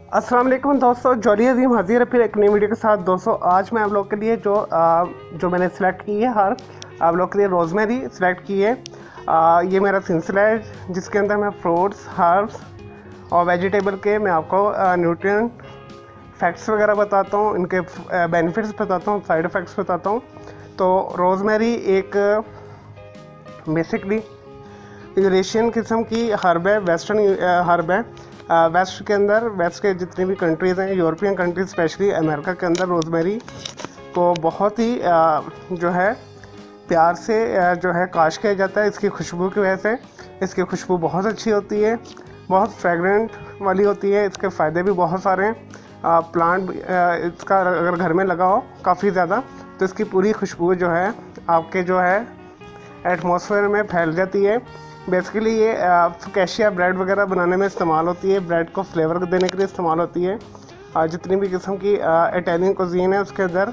अस्सलाम वालेकुम दोस्तों, जॉली अजीम हाजिर है फिर एक नई वीडियो के साथ। दोस्तों आज मैं आप लोग के लिए जो मैंने सिलेक्ट की है हर आप लोग के लिए रोज़मेरी सिलेक्ट की है। ये मेरा सिलसिला है जिसके अंदर मैं फ्रूट्स, हर्ब्स और वेजिटेबल के मैं आपको न्यूट्रिएंट फैक्ट्स वगैरह बताता हूँ, इनके बेनिफिट्स बताता हूँ, साइड इफ़ेक्ट्स बताता हूँ। तो रोज़मेरी एक बेसिकली यूरेशियन किस्म की हर्ब है, वेस्टर्न हर्ब है। वेस्ट के अंदर, वेस्ट के जितनी भी कंट्रीज़ हैं, यूरोपियन कंट्रीज स्पेशली अमेरिका के अंदर रोज़मेरी को बहुत ही जो है प्यार से जो है काश किया जाता है इसकी खुशबू की वजह से। इसकी खुशबू बहुत अच्छी होती है, बहुत फ्रेगरेंट वाली होती है। इसके फ़ायदे भी बहुत सारे हैं। प्लांट इसका अगर घर में लगाओ काफ़ी ज़्यादा तो इसकी पूरी खुशबू जो है आपके जो है एटमॉस्फेयर में फैल जाती है। बेसिकली ये फुकेशिया ब्रेड वगैरह बनाने में इस्तेमाल होती है, ब्रेड को फ्लेवर देने के लिए इस्तेमाल होती है। जितनी भी किस्म की इटालियन कुजीन है उसके अंदर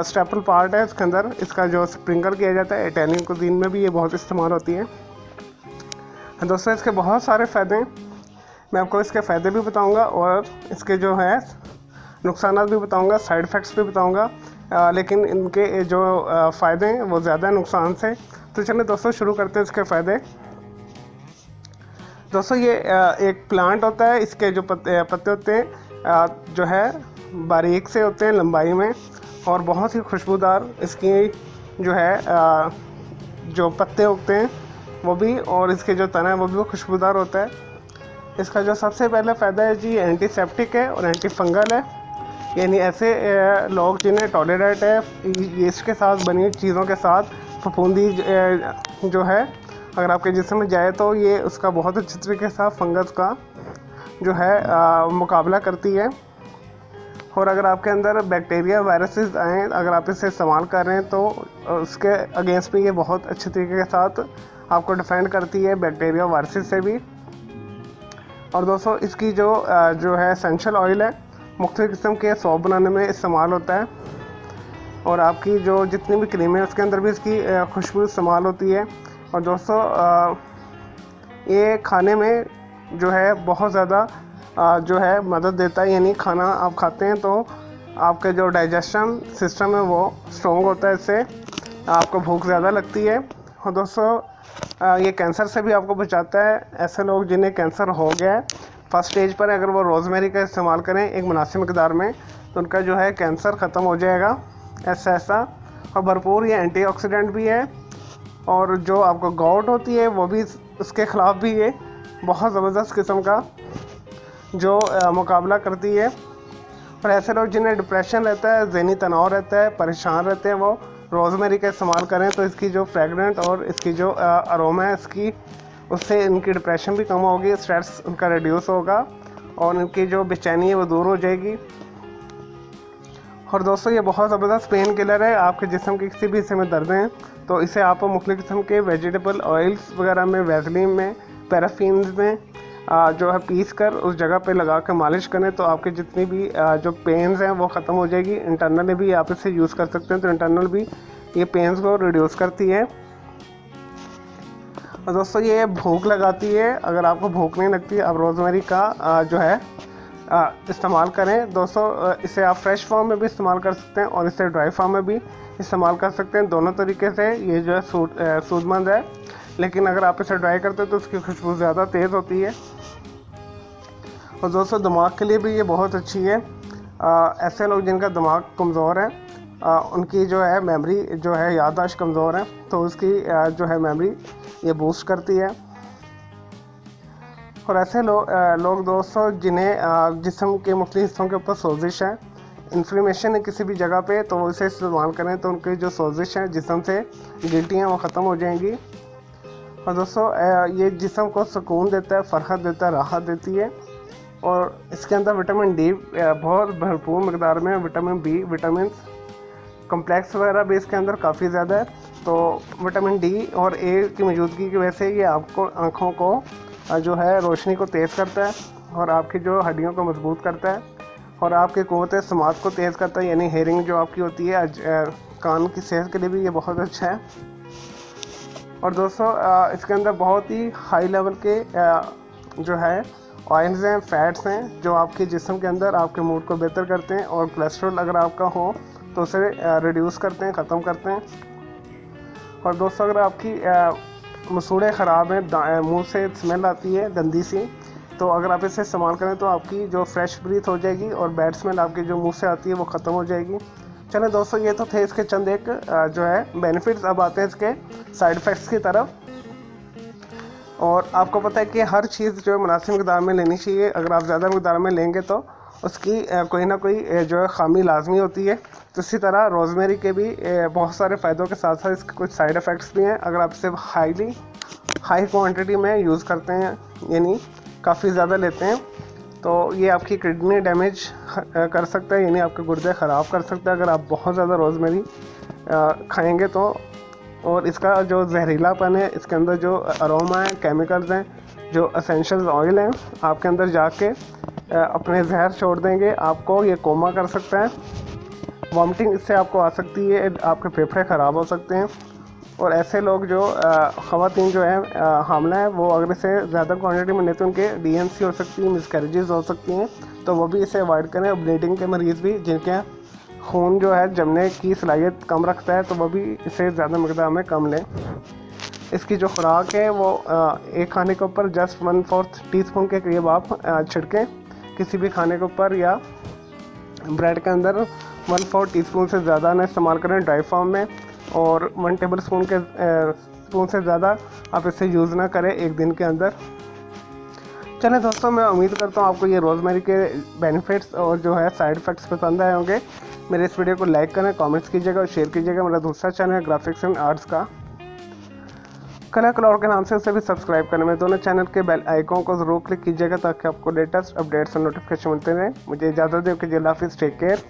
स्टेपल पार्ट है, उसके अंदर इसका जो स्प्रिंकल किया जाता है। इटालियन कुजीन में भी ये बहुत इस्तेमाल होती है। दोस्तों इसके बहुत सारे फ़ायदे हैं, मैं आपको इसके फ़ायदे भी बताऊँगा और इसके जो है नुकसान भी बताऊँगा, साइड इफ़ेक्ट्स भी बताऊँगा। लेकिन इनके जो फ़ायदे हैं वो ज़्यादा नुकसान से। तो चलिए दोस्तों शुरू करते हैं इसके फ़ायदे। दोस्तों ये एक प्लांट होता है, इसके जो पत्ते होते हैं जो है बारीक से होते हैं लंबाई में और बहुत ही खुशबूदार इसकी जो है जो पत्ते उगते हैं वो भी, और इसके जो तना है वो भी खुशबूदार होता है। इसका जो सबसे पहला फ़ायदा है जी, एंटीसेप्टिक है और एंटी फंगल है। यानी ऐसे लोग जिन्हें टॉलरेट है यीस्ट के साथ बनी चीज़ों के साथ फफूंदी जो है अगर आपके जिस्म में जाए तो ये उसका बहुत अच्छी तरीके से फंगस का जो है मुकाबला करती है। और अगर आपके अंदर बैक्टीरिया वायरसेस आए, अगर आप इसे इस्तेमाल कर रहे हैं तो उसके अगेंस्ट भी ये बहुत अच्छे तरीके के साथ आपको डिफेंड करती है बैक्टीरिया वायरसेस से भी। और दोस्तों इसकी जो है एसेंशियल ऑयल है, मुख्तलिफ़ किस्म के सौंफ बनाने में इस्तेमाल होता है। और आपकी जो जितनी भी क्रीम है उसके अंदर भी इसकी खुशबू इस्तेमाल होती है। और दोस्तों ये खाने में जो है बहुत ज़्यादा जो है मदद देता है। यानी खाना आप खाते हैं तो आपके जो डाइजेशन सिस्टम है वो स्ट्रॉन्ग होता है, इससे आपको भूख ज़्यादा लगती है। और दोस्तों ये कैंसर से भी आपको बचाता है। ऐसे लोग जिन्हें कैंसर हो गया है, फर्स्ट स्टेज पर, अगर वो रोज़मेरी का इस्तेमाल करें एक मुनासिब मकदार में तो उनका जो है कैंसर ख़त्म हो जाएगा ऐसा। और भरपूर ये एंटीऑक्सीडेंट भी है। और जो आपको गाउट होती है वो भी उसके ख़िलाफ़ भी ये बहुत ज़बरदस्त किस्म का जो मुकाबला करती है। और ऐसे लोग जिन्हें डिप्रेशन रहता है, ज़हनी तनाव रहता है, परेशान रहते हैं, वो रोज़मेरी का इस्तेमाल करें तो इसकी जो फ्रेगरेंट और इसकी जो अरोमा है इसकी, उससे इनकी डिप्रेशन भी कम होगी, स्ट्रेस उनका रिड्यूस होगा और इनकी जो बेचैनी है वो दूर हो जाएगी। और दोस्तों ये बहुत ज़बरदस्त पेन किलर है। आपके जिस्म के किसी भी हिस्से में दर्द हैं तो इसे आप मुख्तलिफ़ किस्म के वेजिटेबल ऑयल्स वगैरह में, वैसलीन में, पैराफिन में जो है पीस कर उस जगह पे लगा कर मालिश करें तो आपके जितनी भी जो पेन्स हैं वो ख़त्म हो जाएगी। इंटरनली भी आप इसे यूज़ कर सकते हैं तो इंटरनल भी ये पेन्स को रिड्यूस करती है। और दोस्तों ये भूख लगाती है, अगर आपको भूख नहीं लगती आप रोज़मेरी का जो है इस्तेमाल करें। दोस्तों इसे आप फ्रेश फॉर्म में भी इस्तेमाल कर सकते हैं और इसे ड्राई फॉर्म में भी इस्तेमाल कर सकते हैं। दोनों तरीके से ये जो है सूदमंद है, लेकिन अगर आप इसे ड्राई करते हैं तो उसकी खुशबू ज़्यादा तेज़ होती है। और दोस्तों दिमाग के लिए भी ये बहुत अच्छी है। ऐसे लोग जिनका दिमाग कमज़ोर है, उनकी जो है मेमोरी जो है याददाश्त कमज़ोर है तो उसकी जो है मेमोरी ये बूस्ट करती है। और ऐसे लोग दोस्तों जिन्हें जिस्म के मुख्तलिफ़ हिस्सों के ऊपर सोजिश है, इन्फ्लेमेशन है किसी भी जगह पे, तो इसे इस्तेमाल करें तो उनकी जो सोजिश है जिस्म से, गिल्टियाँ वो ख़त्म हो जाएंगी। और दोस्तों ये जिस्म को सुकून देता है, फ़रहत देता है, राहत देती है। और इसके अंदर विटामिन डी बहुत भरपूर मकदार में, विटामिन बी, विटामिन कम्प्लेक्स वगैरह भी इसके अंदर काफ़ी ज़्यादा है। तो विटामिन डी और ए की मौजूदगी की वजह से ये आपको आँखों को जो है रोशनी को तेज़ करता है और आपकी जो हड्डियों को मजबूत करता है और आपके क़ुव्वत समात को तेज़ करता है। यानी हेयरिंग जो आपकी होती है, कान की सेहत के लिए भी ये बहुत अच्छा है। और दोस्तों इसके अंदर बहुत ही हाई लेवल के जो है ऑयल्स हैं, फैट्स हैं जो आपके जिस्म के अंदर आपके मूड को बेहतर करते हैं, और कोलेस्ट्रॉल अगर आपका हो तो उसे रिड्यूस करते हैं, ख़त्म करते हैं। और दोस्तों अगर आपकी मसूड़े ख़राब हैं, मुंह से स्मेल आती है गंदी सी, तो अगर आप इसे इस्तेमाल करें तो आपकी जो फ्रेश ब्रीथ हो जाएगी और बैड स्मेल आपकी जो मुंह से आती है वो ख़त्म हो जाएगी। चलें दोस्तों, ये तो थे इसके चंद एक जो है बेनिफिट्स। अब आते हैं इसके साइड इफ़ेक्ट्स की तरफ। और आपको पता है कि हर चीज़ जो है मुनासिब मकदार में लेनी चाहिए। अगर आप ज़्यादा मकदार में लेंगे तो उसकी कोई ना कोई जो है ख़ामी लाजमी होती है। तो इसी तरह रोज़मेरी के भी बहुत सारे फ़ायदों के साथ साथ इसके कुछ साइड इफ़ेक्ट्स भी हैं। अगर आप इसे हाई क्वांटिटी में यूज़ करते हैं, यानी काफ़ी ज़्यादा लेते हैं, तो ये आपकी किडनी डैमेज कर सकता है, यानी आपके गुर्दे ख़राब कर सकता है अगर आप बहुत ज़्यादा रोज़मेरी खाएंगे तो। और इसका जो जहरीलापन है, इसके अंदर जो अरोमा है, केमिकल्स हैं, जो एसेंशियल ऑयल हैं, आपके अंदर जाके अपने जहर छोड़ देंगे। आपको ये कोमा कर सकता है, वॉमिटिंग इससे आपको आ सकती है, आपके फेफड़े ख़राब हो सकते हैं। और ऐसे लोग जो ख़वातीन जो है हामला है, वो अगर इसे ज़्यादा क्वांटिटी में लेते हैं उनके DNC हो सकती है, मिसकैरेजेस हो सकती हैं, तो वो भी इसे अवॉइड करें। और ब्लीडिंग के मरीज़ भी जिनके खून जो है जमने की सलाहियत कम रखता है, तो वो भी इसे ज़्यादा मकदार में कम लें। इसकी जो खुराक है वो एक खाने के ऊपर जस्ट 1/4 टीस्पून के करीब आप छिड़कें किसी भी खाने के ऊपर, या ब्रेड के अंदर 1/4 टीस्पून से ज़्यादा ना इस्तेमाल करें ड्राई फॉर्म में, और 1 टेबल स्पून के स्पून से ज़्यादा आप इसे यूज़ ना करें एक दिन के अंदर। चलें दोस्तों, मैं उम्मीद करता हूँ आपको ये रोज़मेरी के बेनिफिट्स और जो है साइड इफ़ेक्ट्स पसंद आए होंगे। मेरे इस वीडियो को लाइक करें, कमेंट्स कीजिएगा और शेयर कीजिएगा। मेरा दूसरा चैनल है ग्राफिक्स एंड आर्ट्स का, कला कलौर के नाम से, उसे भी सब्सक्राइब करें। मेरे दोनों चैनल के बेल आइकॉन को ज़रूर क्लिक कीजिएगा ताकि आपको लेटेस्ट अपडेट्स और नोटिफिकेशन मिलते रहें। मुझे इजाज़त दें, कीजिए, अल्लाह हाफ़िज़, टेक केयर।